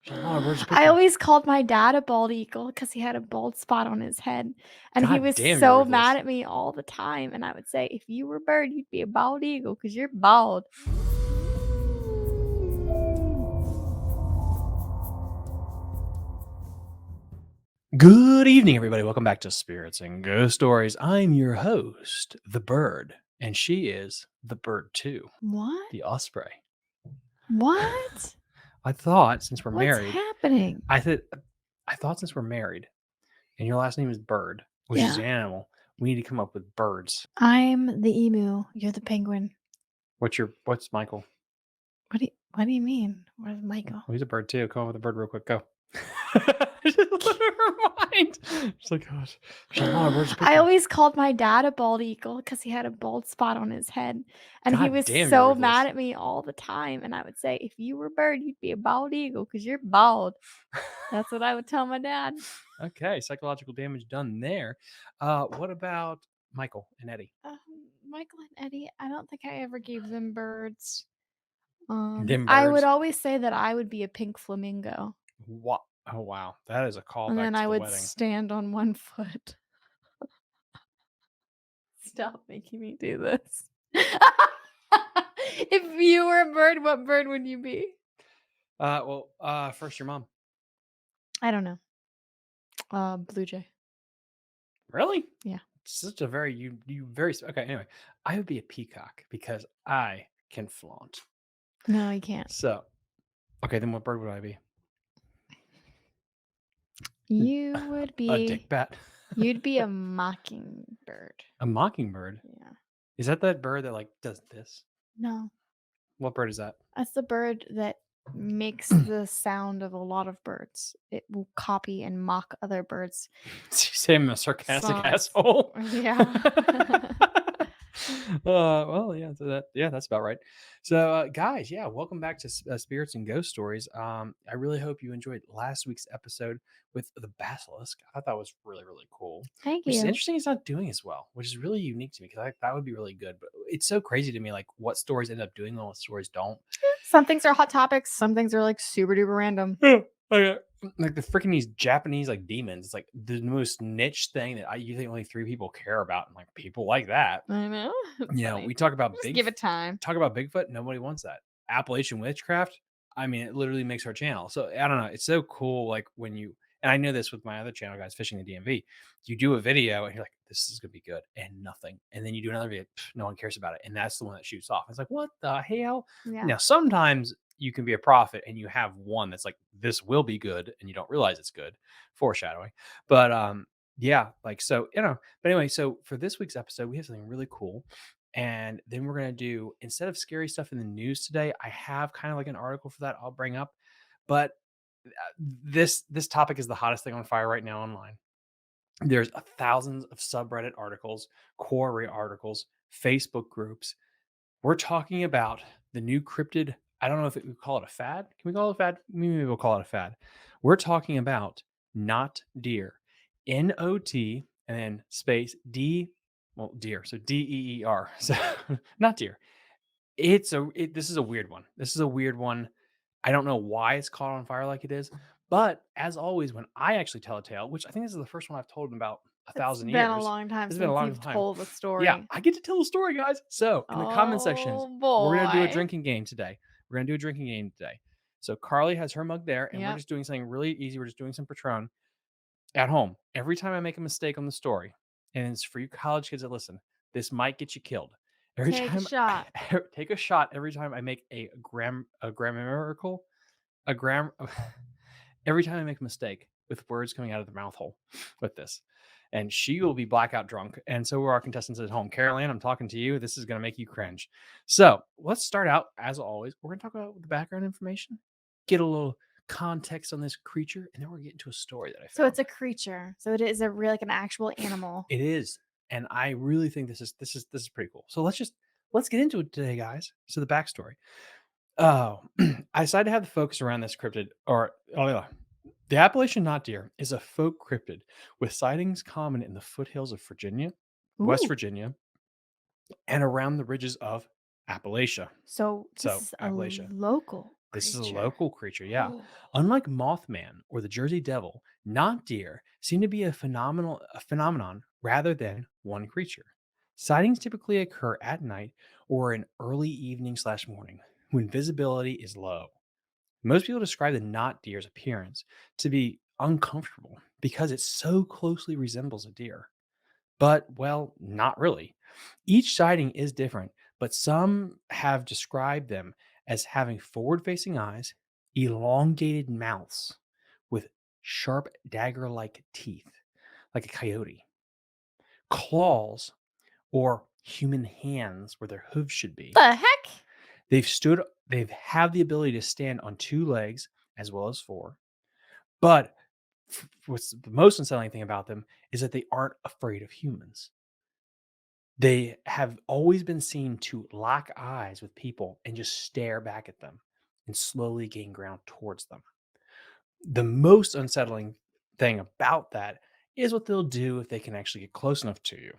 There's a lot of birds to pick I from. always called my dad a bald eagle because he had a bald spot on his head, and he God was damn, you're so mad ruthless. at me all the time, and I would say, "If you were a bird, you'd be a bald eagle because 'cause you're bald." Good evening, everybody. Welcome back to Spirits and Ghost Stories. I'm your host, the bird, and she is the bird too, What? the osprey. What? I thought since we're What's married, happening? I thought since we're married and your last name is Bird, which is Yeah. an animal, we need to come up with birds. I'm the emu, you're the penguin. What's Michael? What do you mean? Where's Michael? Well, he's a bird too. Come up with a bird real quick. Go. Just blew her mind. She's like, gosh, there's a lot of birds to pick I from. always called my dad a bald eagle because he had a bald spot on his head, and he God was damn, you're so mad ruthless. at me all the time, and I would say, "If you were a bird, you'd be a bald eagle because 'cause you're bald." That's what I would tell my dad. Okay, psychological damage done there. What about Michael and Eddie? Um, Michael and Eddie, I don't think I ever gave them birds. Them I would birds. always say that I would be a pink flamingo, What? Oh wow, that is a and callback then to I the would wedding. stand on one foot. Stop making me do this. If you were a bird, what bird would you be? First your mom. I don't know. Blue jay. Really? Yeah. Such a very you very okay. Anyway, I would be a peacock because I can flaunt. No, you can't. So okay, then what bird would I be? You would A be dickbat. you'd be a mockingbird. A mockingbird. Yeah. Is that bird that like does this? No, What bird is that? that's the bird that makes the sound of a lot of birds. It will copy and mock other birds' You say I'm a sarcastic songs. asshole. Yeah. Yeah, that's about right. So, guys, yeah, welcome back to Spirits and Ghost Stories. I really hope you enjoyed last week's episode with the basilisk. I thought that was really, really cool. Thank Which is you. interesting. It's not doing as well, which is really unique to me because that would be really good. But it's so crazy to me, like what stories end up doing well, what stories don't. Some things are hot topics, some things are, like, super duper random. Yeah, like the freaking these Japanese like demons. It's like the most niche thing that I usually only 3 people care about, and like people like that. I know. It's We funny. talk about Just give it time. Bigfoot. Nobody wants that. Appalachian witchcraft. I mean, it literally makes our channel. So I don't know. It's so cool. Like when you and I know this with my other channel, guys, fishing the DMV. You do a video and you're like, this is gonna be good, and nothing. And then you do another video, no one cares about it, and that's the one that shoots off. It's like, what the hell? Yeah. Now, sometimes you can be a prophet and you have one that's like, this will be good, and you don't realize it's good. Foreshadowing. But yeah, like so, but anyway, so for this week's episode, we have something really cool. And then we're going to do, instead of scary stuff in the news today, I have kind of like an article for that I'll bring up. But this topic is the hottest thing on fire right now online. There's thousands of subreddit articles, quarry articles, Facebook groups. We're talking about the new cryptid. I don't know if we call it a fad. Can we call it a fad? Maybe we'll call it a fad. We're talking about not deer. NOT and then space D, well, deer. So DEER. So not deer. This is a weird one. This is a weird one. I don't know why it's caught on fire like it is, but as always, when I actually tell a tale, which I think this is the first one I've told in about a It's thousand been a years, long time it's been a since long you've time. told a Yeah, story. I get to tell the story, guys. So in the comment sections, Oh, we're gonna do a boy. drinking game today. We're gonna do a drinking game today. So Carly has her mug there, and we're Yep. just doing something really easy. We're just doing some Patron at home. Every time I make a mistake on the story, and it's for you college kids that listen, this might get you killed. Every Take a time, shot. take a shot. Every time I make a grammatical, a gram. Every time I make a mistake with words coming out of the mouth hole with this. And she will be blackout drunk. And so are our contestants at home. Carol Ann, I'm talking to you. This is going to make you cringe. So let's start out, as always. We're going to talk about the background information, get a little context on this creature, and then we're going to get into a story that I So it's found. a creature. So it is a real like an actual animal. It is. And I really think this is pretty cool. So let's get into it today, guys. So the backstory. Oh, I decided to have the focus around this cryptid, yeah. The Appalachian knot deer is a folk cryptid with sightings common in the foothills of Virginia, West Ooh. Virginia, and around the ridges of Appalachia. So this So is a Appalachia. local. This is a creature. local creature, yeah. Oh. Unlike Mothman or the Jersey Devil, not deer seem to be a phenomenon rather than one creature. Sightings typically occur at night or in early evening slash morning when visibility is low. Most people describe the not deer's appearance to be uncomfortable because it so closely resembles a deer. But, well, not really. Each sighting is different, but some have described them as having forward facing eyes, elongated mouths with sharp dagger like teeth, like a coyote, claws, or human hands where their hooves should be. The heck? They've have the ability to stand on two legs as well as four. But what's the most unsettling thing about them is that they aren't afraid of humans. They have always been seen to lock eyes with people and just stare back at them and slowly gain ground towards them. The most unsettling thing about that is what they'll do if they can actually get close enough to you.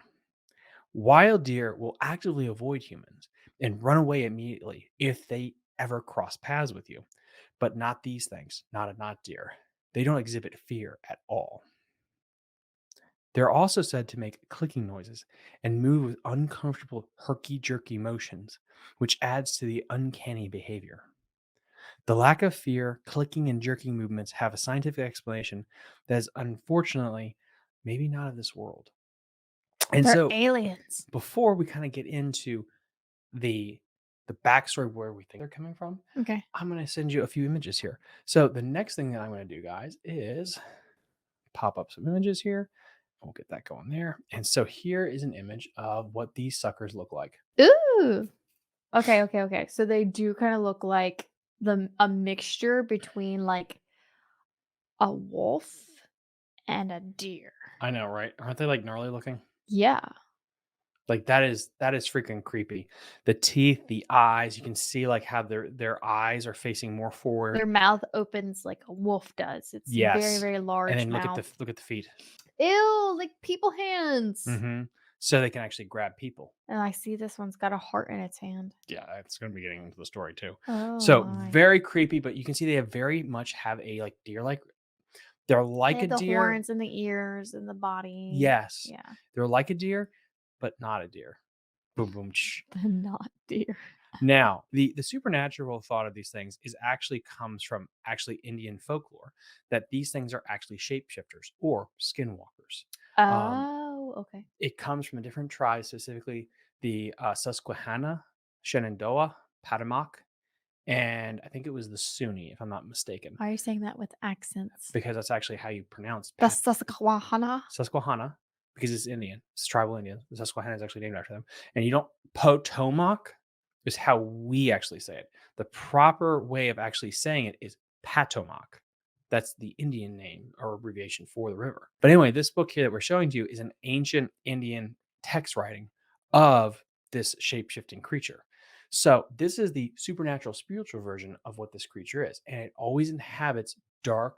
Wild deer will actively avoid humans and run away immediately if they ever cross paths with you, but not these things, not deer. They don't exhibit fear at all. They're also said to make clicking noises and move with uncomfortable herky jerky motions, which adds to the uncanny behavior. The lack of fear, clicking, and jerking movements have a scientific explanation that is unfortunately maybe not of this world. And They're so, aliens. before we kind of get into the the backstory where we think they're coming from, Okay. I'm going to send you a few images here. So the next thing that I'm going to do, guys, is pop up some images here. We'll get that going there. And so here is an image of what these suckers look like. Ooh. Okay, okay, okay. So they do kind of look like a mixture between like a wolf and a deer. I know, right? Aren't they like gnarly looking? Yeah. Like that is freaking creepy. The teeth, the eyes, you can see like how their eyes are facing more forward. Their mouth opens like a wolf does. It's very, Yes. very And large then mouth. look at the feet. Ew, like people hands. So they can actually grab people. And I see this one's got a heart in its hand. Yeah, it's going to be getting into the story too. Oh So my. very creepy, but you can see they have very much have a like deer like they're They like a have the deer. horns and the ears and the body. Yes. Yeah. They're like a deer, but not a deer. Boom boom. Shh. The not deer. Now, the supernatural thought of these things is actually comes from actually Indian folklore that these things are actually shapeshifters or skinwalkers. Um, Oh, okay. it comes from a different tribe, specifically the Susquehanna, Shenandoah, Patamak, and I think it was the Sunni, if I'm not mistaken, Why are you saying that with accents? because that's actually how you pronounce The Susquehanna? Susquehanna, because it's Indian. It's tribal Indian. The Susquehanna is actually named after them. And you don't Potomac is how we actually say it. The proper way of actually saying it is Patomac. That's the Indian name or abbreviation for the river. But anyway, this book here that we're showing to you is an ancient Indian text writing of this shape shifting creature. So, this is the supernatural spiritual version of what this creature is. And it always inhabits dark,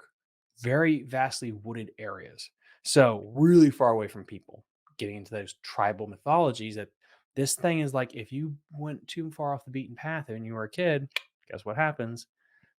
very vastly wooded areas. So, really far away from people, getting into those tribal mythologies that this thing is like if you went too far off the beaten path when you were a kid, guess what happens?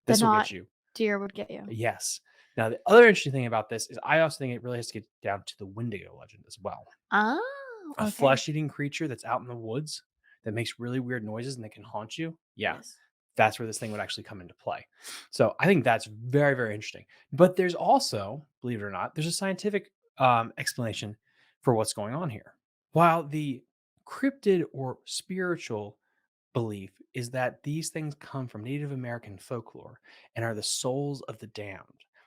The This will not get you. deer would get you. Yes. Now, the other interesting thing about this is I also think it really has to get down to the Wendigo legend as well. Oh, A okay. flesh eating creature that's out in the woods that makes really weird noises and that can haunt you. Yeah, Yes. that's where this thing would actually come into play. So I think that's very, very interesting. But there's also, believe it or not, there's a scientific explanation for what's going on here. While the cryptid or spiritual belief is that these things come from Native American folklore and are the souls of the damned.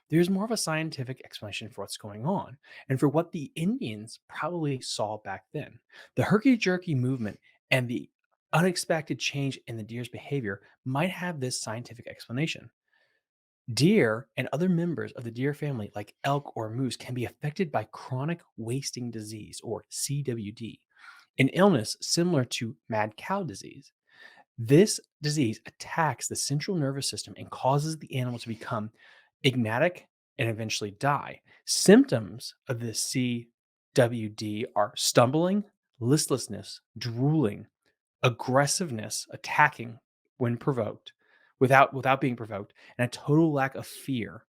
There's more of a scientific explanation for what's going on and for what the Indians probably saw back then. The herky jerky movement and the unexpected change in the deer's behavior might have this scientific explanation. Deer and other members of the deer family, like elk or moose, can be affected by chronic wasting disease or CWD, an illness similar to mad cow disease. This disease attacks the central nervous system and causes the animal to become ignatic and eventually die. Symptoms of this CWD are stumbling, listlessness, drooling, aggressiveness, attacking when provoked, without being provoked, and a total lack of fear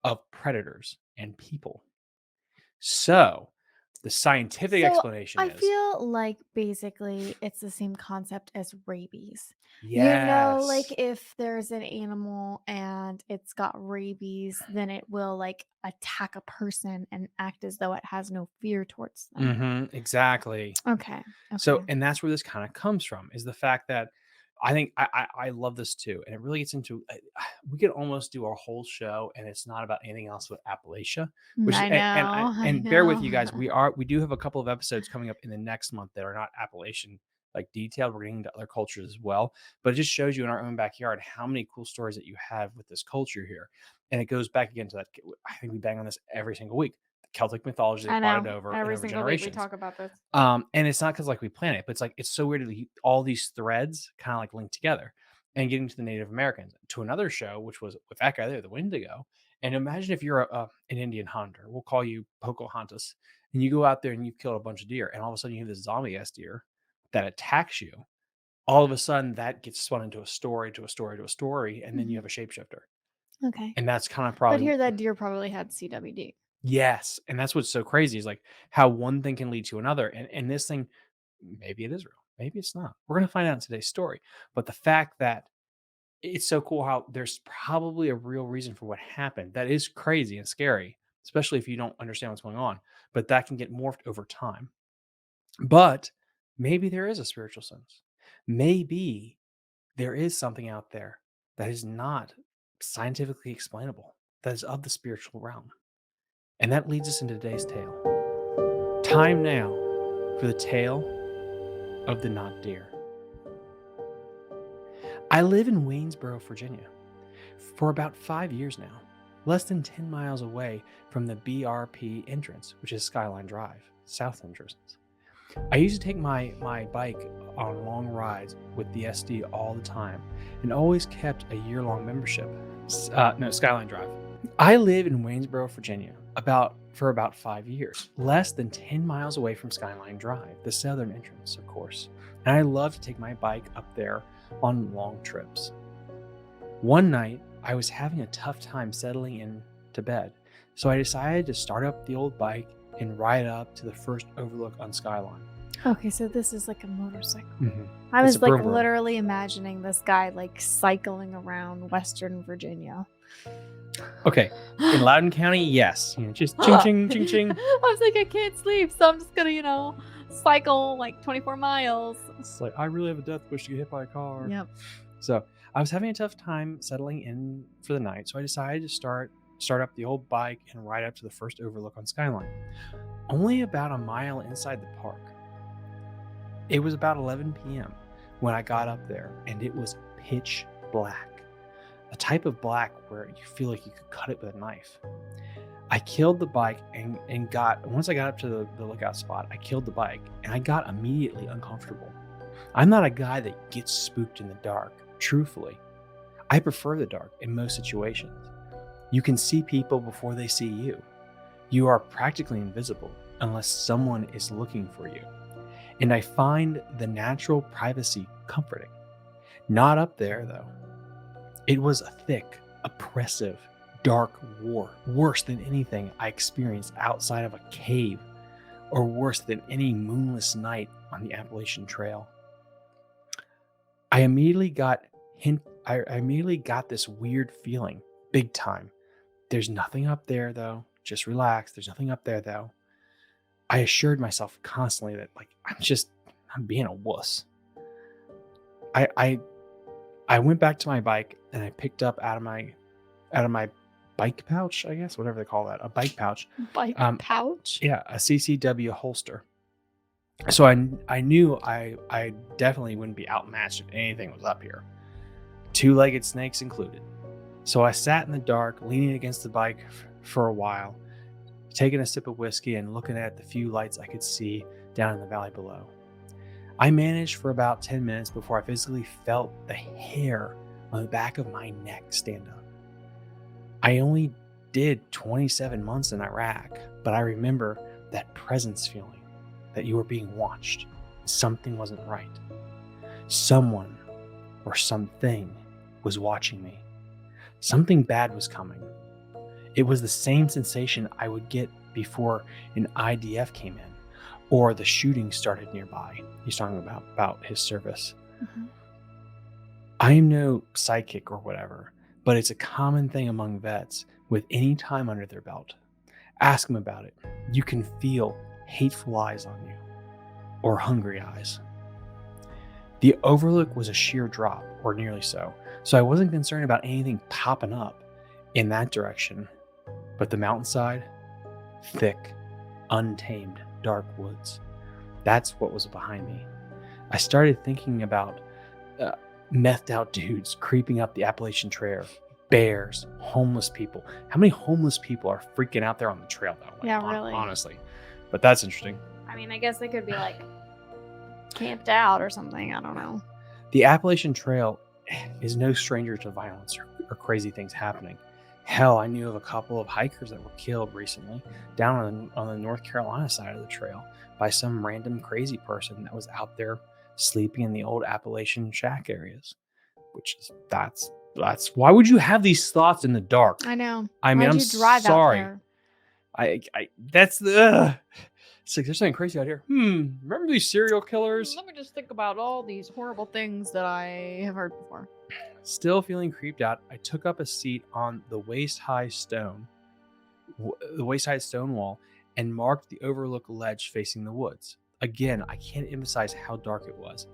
of predators and people. So, the scientific So explanation I is feel like basically it's the same concept as rabies. Like yes. if there's an animal and it's got rabies, then it will like attack a person and act as though it has no fear towards them. Mhm, exactly. Okay. So, Okay. and that's where this kind of comes from is the fact that I think I love this too, and it really gets into. We could almost do our whole show, and it's not about anything else but Appalachia. Which I know. I and bear with you know. guys, we do have a couple of episodes coming up in the next month that are not Appalachian like detailed. We're getting into other cultures as well, but it just shows you in our own backyard how many cool stories that you have with this culture here, and it goes back again to that. I think we bang on this every single week. Celtic mythology I that brought it know. over and Every over single week we generations. talk about this. And it's not because like we plan it, but it's like it's so weird that all these threads kind of like link together. And getting to the Native Americans to another show, which was with that guy there, the Wendigo. And imagine if you're an Indian hunter, we'll call you Pocahontas, and you go out there and you've killed a bunch of deer, and all of a sudden you have this zombie ass deer that attacks you. All of a sudden that gets spun into a story to a story to a story, and then you Mhm. have a shapeshifter. Okay. And that's kind of But probably here that deer probably had CWD. yes. And that's what's so crazy is like how one thing can lead to another. And this thing maybe it is real. Maybe it's not. We're going to find out in today's story. But the fact that it's so cool how there's probably a real reason for what happened. That is crazy and scary, especially if you don't understand what's going on. But that can get morphed over time. But maybe there is a spiritual sense. Maybe there is something out there that is not scientifically explainable, that is of the spiritual realm. And that leads us into today's tale. Time now for the tale of the not deer. I live in Waynesboro, Virginia, for about 5 years now, less than 10 miles away from the BRP entrance, which is Skyline Drive, south entrance. I used to take my bike on long rides with the SD all the time and always kept a year-long membership. No, Skyline Drive. I live in Waynesboro, Virginia, for about 5 years, less than 10 miles away from Skyline Drive, the southern entrance, of course. And I love to take my bike up there on long trips. One night, I was having a tough time settling in to bed, so I decided to start up the old bike and ride up to the first overlook on Skyline. Okay, so this is like a motorcycle. Mhm. I It's a was like broom broom. literally imagining this guy like cycling around Western Virginia. Okay, in Loudoun County, yes, just ching I ching ching ching. was like, I can't sleep, so I'm just gonna, cycle like 24 miles. It's like I really have a death wish to get hit by a car. Yep. So I was having a tough time settling in for the night, so I decided to start up the old bike and ride up to the first overlook on Skyline. Only about a mile inside the park. It was about 11 p.m. when I got up there, and it was pitch black. A type of black where you feel like you could cut it with a knife. I killed the bike and once I got up to the lookout spot, I killed the bike and I got immediately uncomfortable. I'm not a guy that gets spooked in the dark, truthfully. I prefer the dark in most situations. You can see people before they see you. You are practically invisible unless someone is looking for you. And I find the natural privacy comforting. Not up there, though. It was a thick, oppressive, dark war, worse than anything I experienced outside of a cave, or worse than any moonless night on the Appalachian Trail. I immediately got I immediately got this weird feeling, big time. There's nothing up there though. Just relax. There's nothing up there though. I assured myself constantly that like I'm being a wuss. I I I went back to my bike and I picked up out of my bike pouch, I guess, whatever they call that, a bike pouch. Bike Um, pouch? yeah, a CCW holster. So I knew I definitely wouldn't be outmatched if anything was up here, two-legged snakes included. So I sat in the dark, leaning against the bike for a while, taking a sip of whiskey and looking at the few lights I could see down in the valley below. I managed for about 10 minutes before I physically felt the hair on the back of my neck stand up. I only did 27 months in Iraq, but I remember that presence feeling that you were being watched. Something wasn't right. Someone or something was watching me. Something bad was coming. It was the same sensation I would get before an IDF came in or the shooting started nearby. He's talking about his service. Mhm. I am no psychic or whatever, but it's a common thing among vets with any time under their belt. Ask them about it. You can feel hateful eyes on you or hungry eyes. The overlook was a sheer drop, or nearly so I wasn't concerned about anything popping up in that direction. But the mountainside, thick, untamed, dark woods, that's what was behind me. I started thinking about methed out dudes creeping up the Appalachian Trail, bears, homeless people. How many homeless people are freaking out there on the trail, though? Like, Yeah, really. honestly. But that's interesting. I mean, I guess they could be like camped out or something. I don't know. The Appalachian Trail is no stranger to violence or crazy things happening. Hell, I knew of a couple of hikers that were killed recently down on the North Carolina side of the trail by some random crazy person that was out there sleeping in the old Appalachian shack areas. Which is that's why would you have these thoughts in the dark? I know. I mean, Why'd I'm you drive out sorry. there? I that's the. It's like there's something crazy out here. Remember these serial killers? Let me just think about all these horrible things that I have heard before. Still feeling creeped out, I took up a seat on the waist-high stone wall and marked the overlook ledge facing the woods. Again, I can't emphasize how dark it was.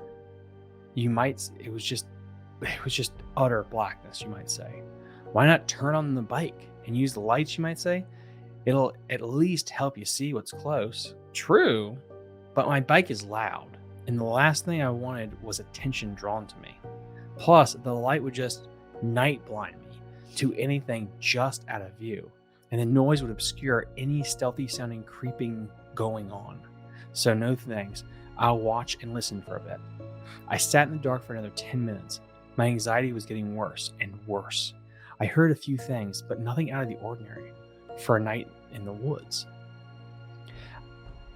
It was just utter blackness, you might say. Why not turn on the bike and use the lights, you might say? It'll at least help you see what's close. True, but my bike is loud, and the last thing I wanted was attention drawn to me. Plus, the light would just night blind me to anything just out of view, and the noise would obscure any stealthy sounding creeping going on. So no thanks, I'll watch and listen for a bit. I sat in the dark for another 10 minutes. My anxiety was getting worse and worse. I heard a few things, but nothing out of the ordinary for a night in the woods.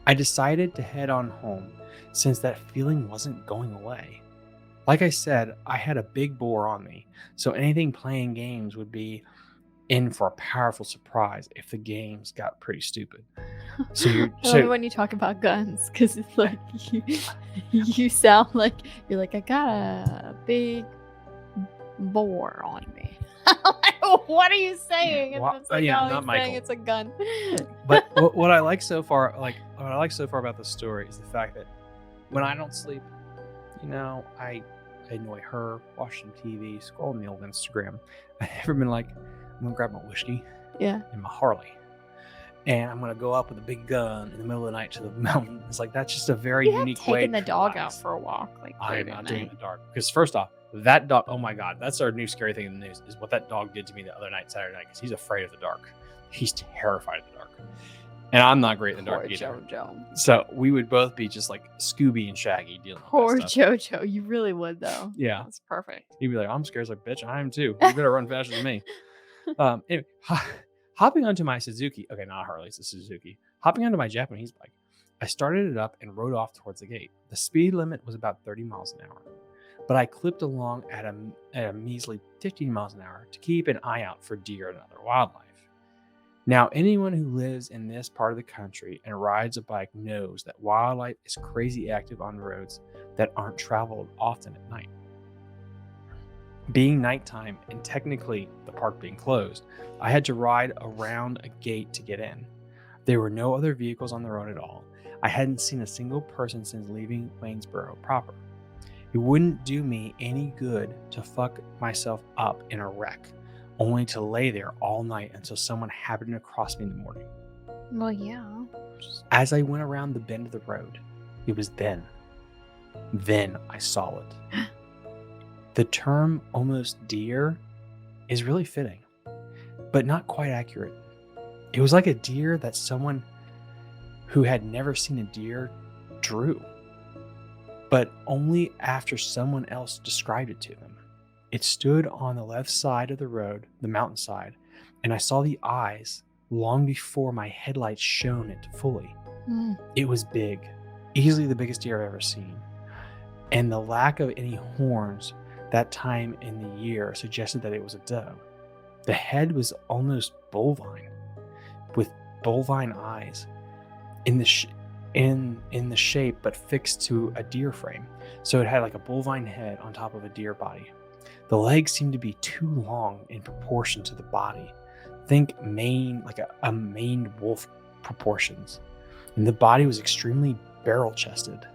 I decided to head on home since that feeling wasn't going away. Like I said, I had a big bore on me, so anything playing games would be in for a powerful surprise if the games got pretty stupid. So I love when you talk about guns, because it's like you sound like you're like, I got a big bore on me. What are you saying? And it's like, yeah, oh, not he's Michael. saying it's a gun. But what I like so far about the story is the fact that when I don't sleep, I annoy her, watching TV, scrolling the old Instagram. I've never been like, I'm gonna grab my whiskey, and my Harley, and I'm gonna go up with a big gun in the middle of the night to the mountain. It's like that's just a very unique way. Taking the dog out for a walk, like I am late at not doing it in night. the dark because first off, that dog. Oh my god, that's our new scary thing in the news is what that dog did to me the other night, Saturday night, because he's afraid of the dark. He's terrified of the dark, and I'm not great in the dark Poor either. Jojo. So we would both be just like Scooby and Shaggy dealing Poor with that stuff. Jojo. You really would, though. Yeah, That's perfect. he'd be like, "I'm scared." It's like, "Bitch, I am too. You better run faster than me." Anyway, hopping onto my Suzuki. Okay, not Harley, it's a Suzuki. Hopping onto my Japanese bike, I started it up and rode off towards the gate. The speed limit was about 30 miles an hour, but I clipped along at a measly 15 miles an hour to keep an eye out for deer and other wildlife. Now, anyone who lives in this part of the country and rides a bike knows that wildlife is crazy active on roads that aren't traveled often at night. Being nighttime and technically the park being closed, I had to ride around a gate to get in. There were no other vehicles on the road at all. I hadn't seen a single person since leaving Waynesboro proper. It wouldn't do me any good to fuck myself up in a wreck, only to lay there all night until someone happened to cross me in the morning. Well, yeah. As I went around the bend of the road, it was then I saw it. The term almost deer is really fitting, but not quite accurate. It was like a deer that someone who had never seen a deer drew, but only after someone else described it to them. It stood on the left side of the road, the mountainside, and I saw the eyes long before my headlights shone it fully. It was big, easily the biggest deer I've ever seen, and the lack of any horns that time in the year suggested that it was a doe. The head was almost bovine, with bovine eyes in the in the shape, but fixed to a deer frame. So it had like a bovine head on top of a deer body. The legs seemed to be too long in proportion to the body. Think mane, like a maned wolf proportions. And the body was extremely barrel chested.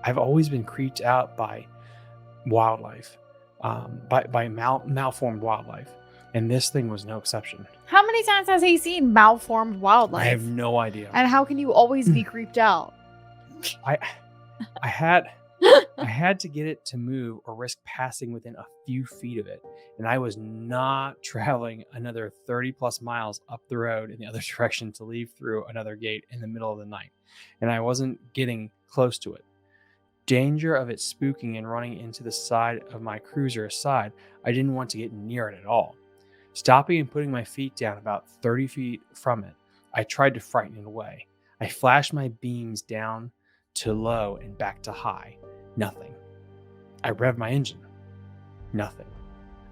I've always been creeped out by wildlife, malformed wildlife, and this thing was no exception. How many times has he seen malformed wildlife? I have no idea. And how can you always be creeped out? I had to get it to move or risk passing within a few feet of it, and I was not traveling another 30 plus miles up the road in the other direction to leave through another gate in the middle of the night, and I wasn't getting close to it. Danger of it spooking and running into the side of my cruiser aside, I didn't want to get near it at all. Stopping and putting my feet down about 30 feet from it, I tried to frighten it away. I flashed my beams down to low and back to high. Nothing. I revved my engine. Nothing.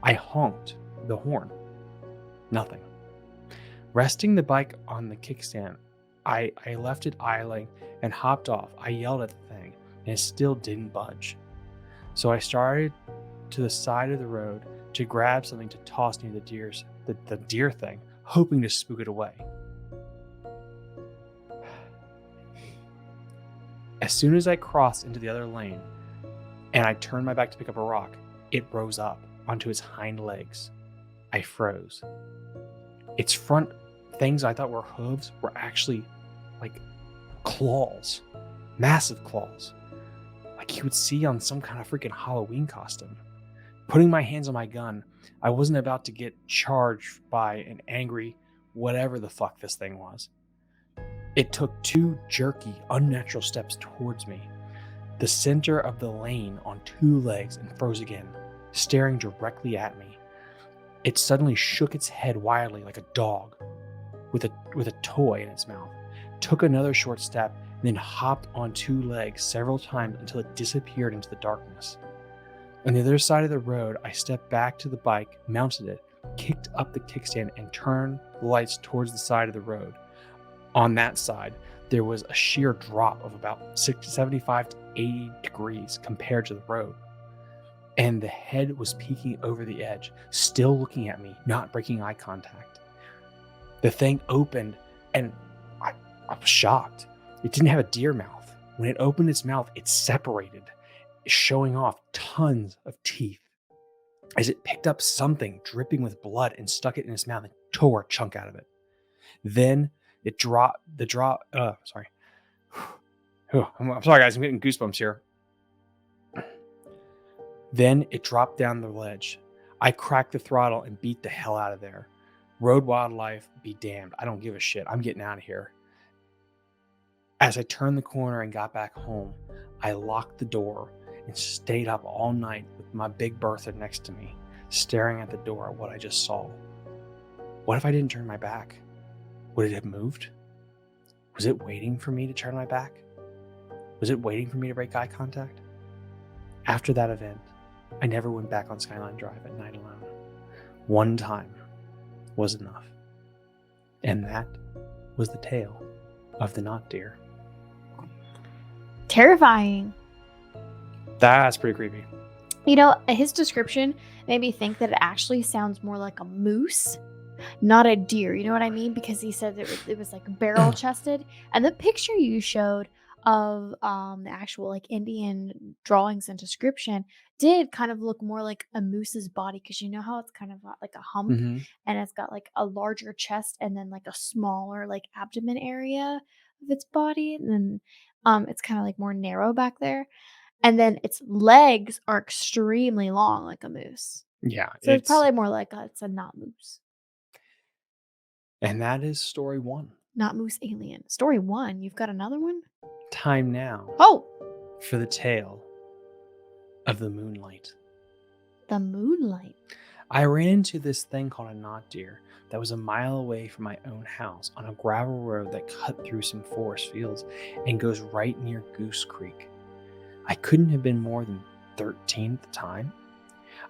I honked the horn. Nothing. Resting the bike on the kickstand, I left it idling and hopped off. I yelled at the thing, and it still didn't budge. So I started to the side of the road to grab something to toss near the deer thing, hoping to spook it away. As soon as I crossed into the other lane and I turned my back to pick up a rock, it rose up onto its hind legs. I froze. Its front things I thought were hooves were actually like claws, massive claws, like you would see on some kind of freaking Halloween costume. Putting my hands on my gun, I wasn't about to get charged by an angry whatever the fuck this thing was. It took 2 jerky, unnatural steps towards me, the center of the lane on 2 legs, and froze again, staring directly at me. It suddenly shook its head wildly like a dog with a toy in its mouth, took another short step, and then hopped on 2 legs several times until it disappeared into the darkness. On the other side of the road, I stepped back to the bike, mounted it, kicked up the kickstand, and turned the lights towards the side of the road. On that side, there was a sheer drop of about 75 to 80 degrees compared to the road. And the head was peeking over the edge, still looking at me, not breaking eye contact. The thing opened, and I was shocked. It didn't have a deer mouth. When it opened its mouth, it separated, showing off tons of teeth. As it picked up something dripping with blood and stuck it in its mouth and tore a chunk out of it. Then it dropped. Sorry. I'm sorry, guys. I'm getting goosebumps here. Then it dropped down the ledge. I cracked the throttle and beat the hell out of there. Road wildlife be damned. I don't give a shit. I'm getting out of here. As I turned the corner and got back home, I locked the door and stayed up all night with my Big Bertha next to me, staring at the door at what I just saw. What if I didn't turn my back? Would it have moved? Was it waiting for me to turn my back? Was it waiting for me to break eye contact? After that event, I never went back on Skyline Drive at night alone. One time was enough. And that was the tale of the not deer. Terrifying. That's pretty creepy. You know, his description made me think that it actually sounds more like a moose, not a deer. You know what I mean? Because he said it was like barrel chested. And the picture you showed of the actual like Indian drawings and description did kind of look more like a moose's body, because you know how it's kind of got like a hump Mm-hmm. and it's got like a larger chest and then like a smaller like abdomen area of its body, and then it's kind of like more narrow back there, and then its legs are extremely long like a moose. Yeah, So it's probably more like it's a not moose. and that is story 1. Not moose alien. Story 1. You've got another one? Time now Oh, for the tale of the moonlight. the moonlight. I ran into this thing called a knot deer that was a mile away from my own house on a gravel road that cut through some forest fields and goes right near Goose Creek. I couldn't have been more than 13 at the time.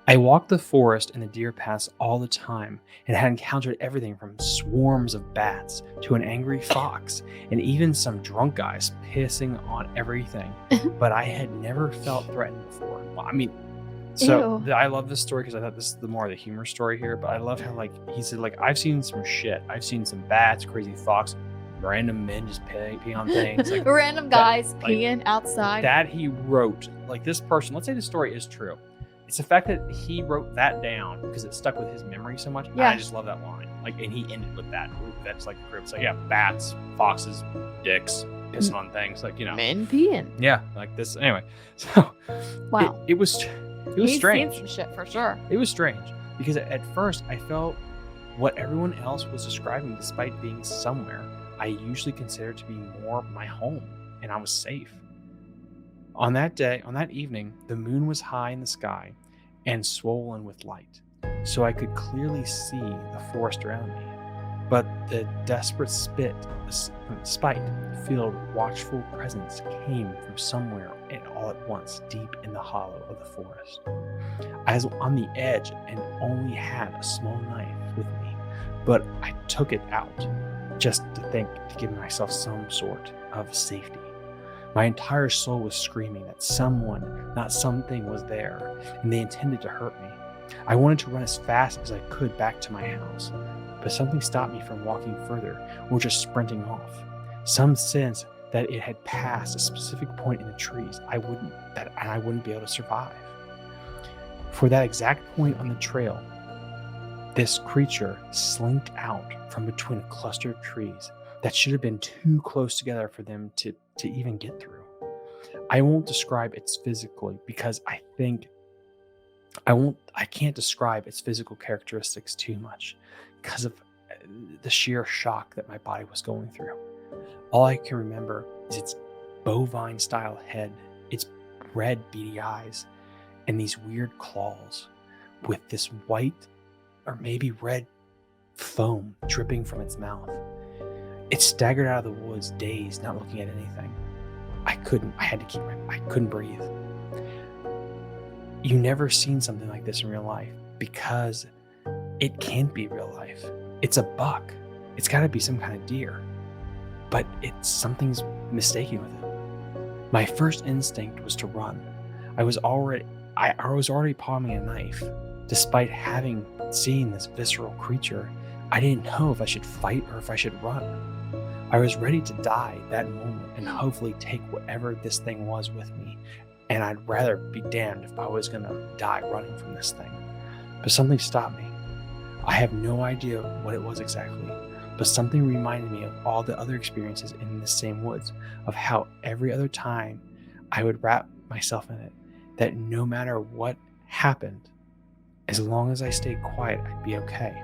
I walked the forest and the deer paths all the time and had encountered everything from swarms of bats to an angry fox and even some drunk guys pissing on everything. But I had never felt threatened before. Well, I mean, so Ew. I love this story because I thought this is the more of the humor story here. But I love how like he said like I've seen some shit. I've seen some bats, crazy fox, random men just pee on things. Like Random that, guys like peeing outside. that he wrote. Like this person. Let's say the story is true. It's the fact that he wrote that down because it stuck with his memory so much. Yeah. I just love that line. Like, and he ended with that. That's like the group. So yeah, bats, foxes, dicks, pissing on things. Like Men peeing. yeah, like this. Anyway, so Wow. it was He's strange. seen some shit for sure. It was strange because at first I felt what everyone else was describing, despite being somewhere I usually consider to be more my home, and I was safe. On that evening, the moon was high in the sky and swollen with light, so I could clearly see the forest around me. But the desperate spite-filled, watchful presence came from somewhere and all at once, deep in the hollow of the forest. I was on the edge and only had a small knife with me, but I took it out just to give myself some sort of safety. My entire soul was screaming that someone, not something, was there, and they intended to hurt me. I wanted to run as fast as I could back to my house, but something stopped me from walking further or just sprinting off. Some sense that it had passed a specific point in the trees I wouldn't be able to survive. For that exact point on the trail, this creature slinked out from between a cluster of trees that should have been too close together for them to even get through. I won't describe its physically because I can't describe its physical characteristics too much because of the sheer shock that my body was going through. All I can remember is its bovine style head, its red beady eyes, and these weird claws with this white or maybe red foam dripping from its mouth. It staggered out of the woods, dazed, not looking at anything. I couldn't breathe. You never seen something like this in real life because it can't be real life. It's a buck. It's got to be some kind of deer. But something's mistaken with it. My first instinct was to run. I was already palming a knife. Despite having seen this visceral creature, I didn't know if I should fight or if I should run. I was ready to die that moment and hopefully take whatever this thing was with me. And I'd rather be damned if I was going to die running from this thing. But something stopped me. I have no idea what it was exactly, but something reminded me of all the other experiences in the same woods, of how every other time I would wrap myself in it, that no matter what happened, as long as I stayed quiet, I'd be okay.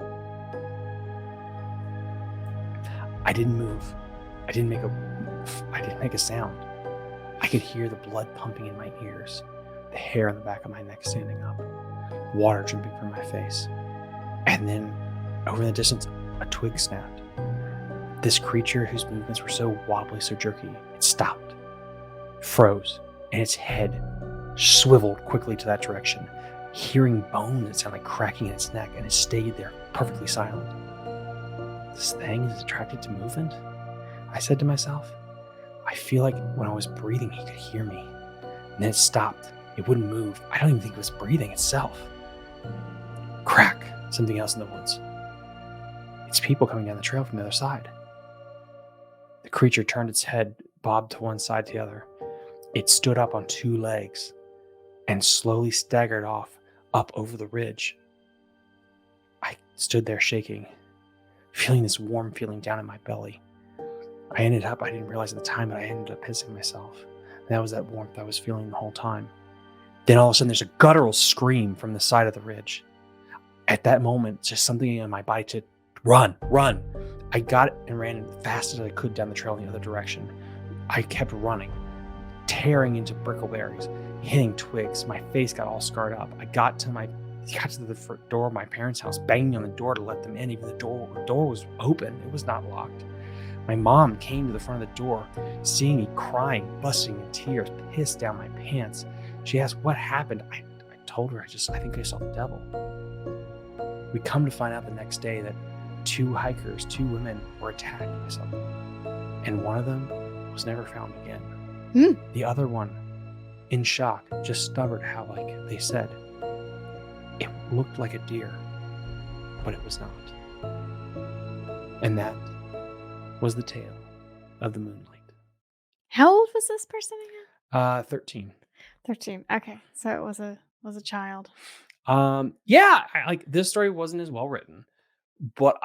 I didn't move. I didn't make a sound. I could hear the blood pumping in my ears, the hair on the back of my neck standing up, water dripping from my face. And then, over in the distance, a twig snapped. This creature, whose movements were so wobbly, so jerky, it stopped, froze, and its head swiveled quickly to that direction, hearing bones that sounded like cracking in its neck, and it stayed there, perfectly silent. This thing is attracted to movement? I said to myself. I feel like when I was breathing, he could hear me. And then it stopped. It wouldn't move. I don't even think it was breathing itself. Crack! Something else in the woods. It's people coming down the trail from the other side. The creature turned its head, bobbed to one side to the other. It stood up on two legs and slowly staggered off up over the ridge. I stood there shaking, feeling this warm feeling down in my belly. I didn't realize at the time, but I ended up pissing myself. And that was that warmth I was feeling the whole time. Then all of a sudden, there's a guttural scream from the side of the ridge. At that moment, just something in my body to run. I got it and ran as fast as I could down the trail in the other direction. I kept running, tearing into brickleberries, hitting twigs. My face got all scarred up. I got to the front door of my parents' house, banging on the door to let them in. Even the door was open. It was not locked. My mom came to the front of the door, seeing me crying, busting in tears, pissed down my pants. She asked what happened. I told her, I think I saw the devil. We come to find out the next day that two hikers, two women, were attacked by something, and one of them was never found again. Hmm. The other one, in shock, just stuttered how, like they said, it looked like a deer, but it was not. And that was the tale of the moonlight. How old was this person again? 13. 13. Okay, so it was a child. Yeah, like this story wasn't as well written, but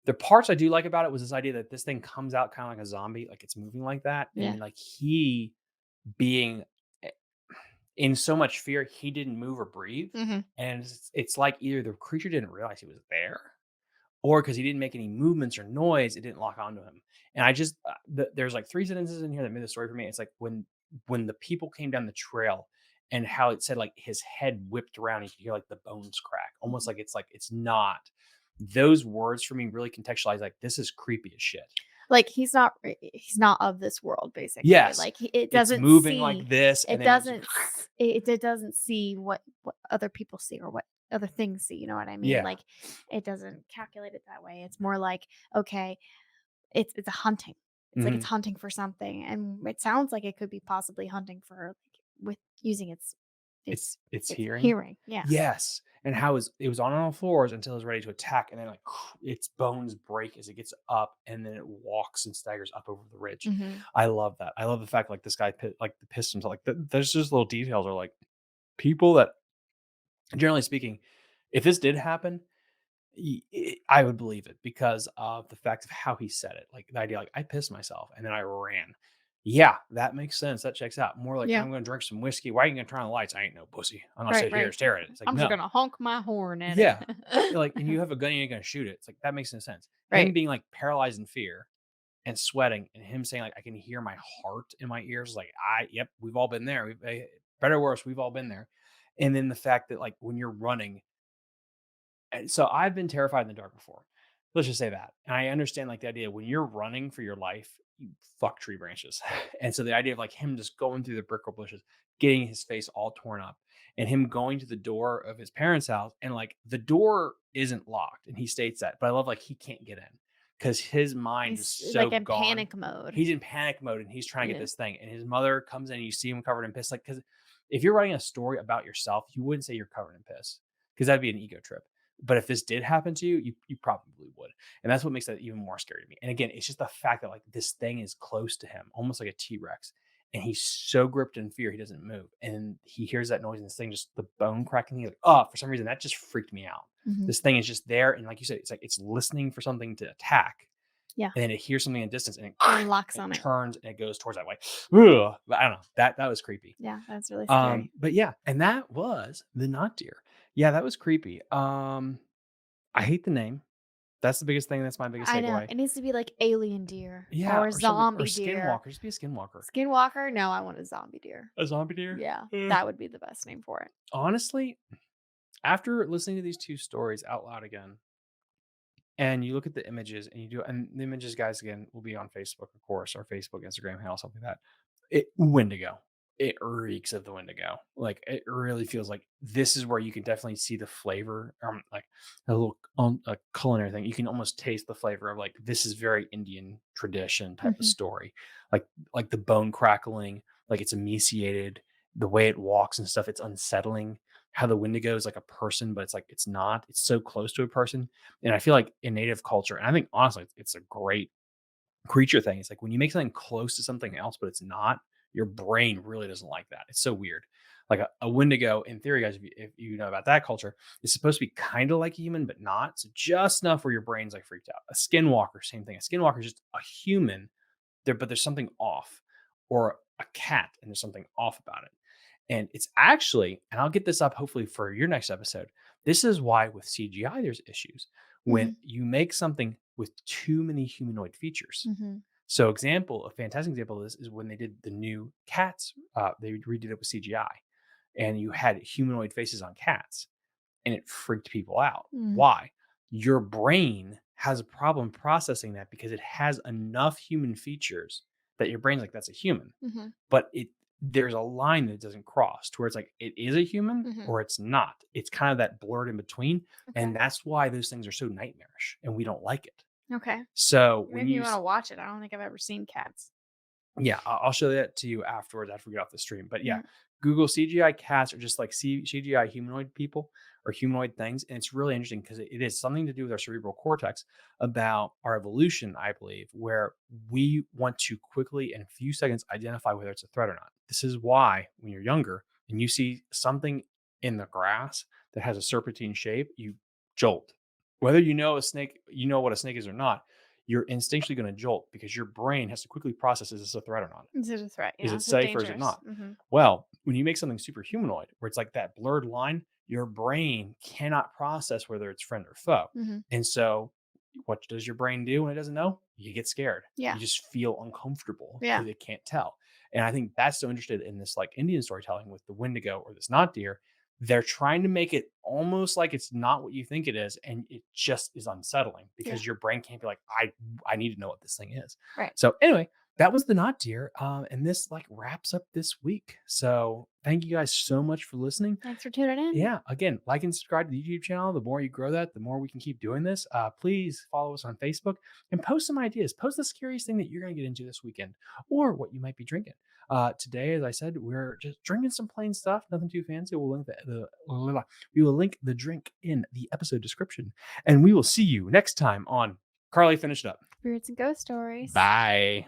the parts I do like about it was this idea that this thing comes out kind of like a zombie, like it's moving like that, and Yeah. then like he being eh, in so much fear, he didn't move or breathe, Mhm. and it's like either the creature didn't realize he was there, or because he didn't make any movements or noise, it didn't lock onto him. And I just there's like three sentences in here that made the story for me. It's like when the people came down the trail and how it said like his head whipped around, you could hear like the bones crack, almost Mhm. like it's not. Those words for me really contextualize like this is creepy as shit. Like, he's not of this world, basically. Yes, Like, it it's doesn't moving see like this, and it then it's doesn't s it doesn't see what other people see or what other things see, you know what I mean? yeah. Like, it doesn't calculate it that way. It's more like, okay, it's a hunting. It's like it's Mhm. hunting for something, and it sounds like it could be possibly hunting for, like, with using its It's its hearing. hearing. Yeah. Yes, and how it was on all fours until it was ready to attack, and then, like, its bones break as it gets up, and then it walks and staggers up over the ridge. Mhm. I love that. I love the fact, like, this guy the pistons, like, there's just little details are, like, people that generally speaking, if this did happen, I would believe it because of the fact of how he said it. Like the idea, like I pissed myself and then I ran. Yeah, that makes sense. That checks out. More like Yeah. I'm going to drink some whiskey. Why are you going to turn on the lights? I ain't no pussy. I'm gonna Right, sit here right. and stare at it. It's like I'm just no, gonna honk my horn at it. yeah, like and you have a gun and you're going to shoot it. It's like that makes no sense. Him Right. being like paralyzed in fear and sweating, and him saying like I can hear my heart in my ears. Like yep, we've all been there. Better or worse, we've all been there. And then the fact that like when you're running and so I've been terrified in the dark before. Let's just say that. And I understand like the idea when you're running for your life, you fuck tree branches. And so the idea of like him just going through the brickle bushes, getting his face all torn up, and him going to the door of his parents' house, and like the door isn't locked, and he states that. But I love like he can't get in because his mind is He's, so like, in gone. panic mode. He's in panic mode and he's trying to get Yeah. this thing. And his mother comes in and you see him covered in piss. Like, because if you're writing a story about yourself, you wouldn't say you're covered in piss because that'd be an ego trip. But if this did happen to you, you probably would. And that's what makes that even more scary to me. And again, it's just the fact that like this thing is close to him, almost like a T-Rex. And he's so gripped in fear, he doesn't move. And he hears that noise and this thing, just the bone cracking. He's like, oh, for some reason, that just freaked me out. Mhm. This thing is just there. And like you said, it's like it's listening for something to attack. Yeah. And then it hears something in the distance and And locks it on it. turns and it goes towards that way. Ugh. But I don't know. That was creepy. Yeah, that's really scary. But yeah, and that was the not deer. Yeah, that was creepy. I hate the name. That's the biggest thing. That's my biggest I know. takeaway. It needs to be like alien deer Yeah, or or something or zombie deer. skinwalker. Just be a skinwalker. Skinwalker? No, I want a zombie deer. A zombie deer? Yeah, Eh. that would be the best name for it. Honestly, after listening to these two stories out loud again, and you look at the images and you do and the images, guys, again, will be on Facebook, of course, our Facebook, Instagram handle, something like that. Wendigo. It reeks of the Wendigo. Like it really feels like this is where you can definitely see the flavor, like a little a culinary thing. You can almost taste the flavor of like this is very Indian tradition type of Mhm. story. Like the bone crackling, like it's emaciated, the way it walks and stuff. It's unsettling. How the Wendigo is like a person, but it's like it's not. It's so close to a person, and I feel like in Native culture, and I think honestly, it's a great creature thing. It's like when you make something close to something else, but it's not, your brain really doesn't like that. It's so weird. Like a Wendigo, in theory, guys, if you know about that culture, is supposed to be kind of like a human, but not. So just enough where your brain's like freaked out. A skinwalker, same thing. A skinwalker is just a human there, but there's something off, or a cat, and there's something off about it. And it's actually, and I'll get this up hopefully for your next episode. This is why with CGI there's issues when Mhm. you make something with too many humanoid features. Mhm. So, a fantastic example of this is when they did the new cats. They redid it with CGI, and you had humanoid faces on cats, and it freaked people out. Mm. Why? Your brain has a problem processing that because it has enough human features that your brain's like, that's a human. Mhm. But there's a line that doesn't cross to where it's like it is a human Hmm. or it's not. It's kind of that blurred in between, and Okay. that's why those things are so nightmarish, and we don't like it. Okay. So when Maybe you you want to watch it. I don't think I've ever seen cats. yeah, I'll show that to you afterwards after we get off the stream. But yeah, Mhm. Google CGI cats are just like CGI humanoid people or humanoid things. And it's really interesting because it is something to do with our cerebral cortex about our evolution, I believe, where we want to quickly, in a few seconds, identify whether it's a threat or not. This is why when you're younger and you see something in the grass that has a serpentine shape, you jolt. Whether you know a snake, you know what a snake is or not, you're instinctually going to jolt because your brain has to quickly process, is this a threat or not? Is it a threat? Is Yeah. it Is it safe or is it dangerous? not? Hmm. Well, when you make something super humanoid where it's like that blurred line, your brain cannot process whether it's friend or foe. Hmm. And so, what does your brain do when it doesn't know? You get scared. Yeah. You just feel uncomfortable Yeah. because it can't tell. And I think that's so interested in this like Indian storytelling with the Wendigo or this not deer. They're trying to make it almost like it's not what you think it is, and it just is unsettling Yeah. because your brain can't be like, I need to know what this thing is. Right. So anyway, that was the not dear. And this like wraps up this week. So thank you guys so much for listening. Thanks for tuning in. Yeah, again, like and subscribe to the YouTube channel. The more you grow that, the more we can keep doing this. Please follow us on Facebook and post some ideas. Post the scariest thing that you're going to get into this weekend or what you might be drinking. Today, as I said, we're just drinking some plain stuff, nothing too fancy. We'll link we will link the drink in the episode description. And we will see you next time on Carly Finished Up. Spirits and ghost stories. Bye.